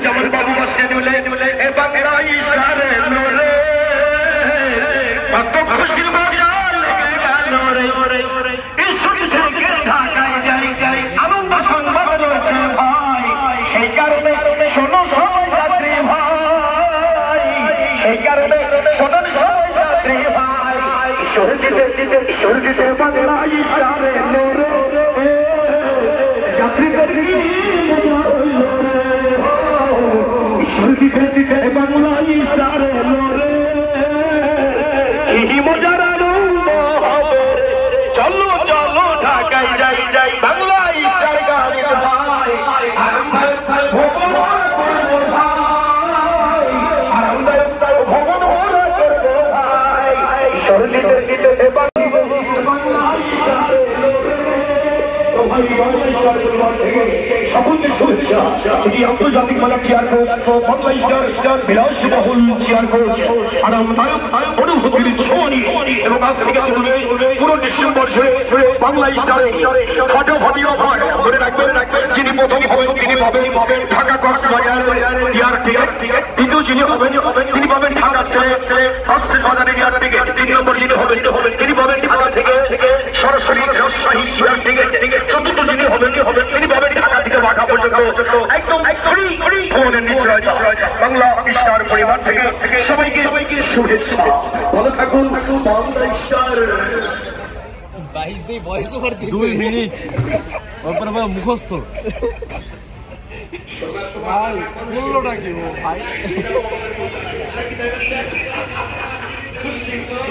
যেমন বাবু বসে নিলে এ বাংলা ইশারে লোরে কত খুশি মজা লেগে গেল রে ঈশ্বরী থেকে ঢাকায় যাই আনন্দ সংবাদ রয়েছে ভাই সেই কারণে শোনো সবাই যাত্রী ভাই সেই কারণে শোনো সবাই যাত্রী ভাই ঈশ্বর দিতে বাংলা ইশারে লোরে যাত্রীদের ঈশ্বর দিতে বাংলা ইশারে লোরে কি মজার আনন্দ হবে চলো চলো ঢাকায় যাই বাংলা ইশার গানে ভাই ভগবান ভাই ঈশ্বর দিতে বাংলা ইশারে সকলকে শুভেচ্ছা এটি আন্তর্জাতিক মানের চেয়ার কোচ বাংলা স্টার বিলাসবহুল চেয়ার কোচ আরামদায়ক অনুভূতির ছোঁয়ানি এবং আজ থেকে চলবে পুরো ডিসেম্বর জুড়ে বাংলা স্টারে ফাটাফাটি অফার ধরে রাখবেন যিনি প্রথম হবেন তিনি পাবেন ঢাকা কক্সবাজার এয়ার টিকেট দ্বিতীয় যিনি হবেন তিনি পাবেন ঢাকা কক্সবাজারের এয়ার টিকেট 3 নম্বর যিনি হবেন তিনি পাবেন ঢাকা থেকে সরাসরি রাজশাহী এয়ার টিকেট চতুর্থ যিনি হবেন তিনি পাবেন ঢাকা থেকে ঢাকা পর্যন্ত একদম ফ্রি ভ্রমণের নিশ্চয়তা বাংলা স্টার পরিবার থেকে সবাইকে শুভেচ্ছা ভালো থাকুন বাংলা স্টার 2 মিনিট মুখস্থ ভাই বললোটা কি ভাই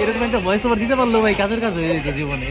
এরকম একটা ভয়েস ওভার দিতে পারলো ভাই কাজের কাজ হয়ে যেত জীবনে।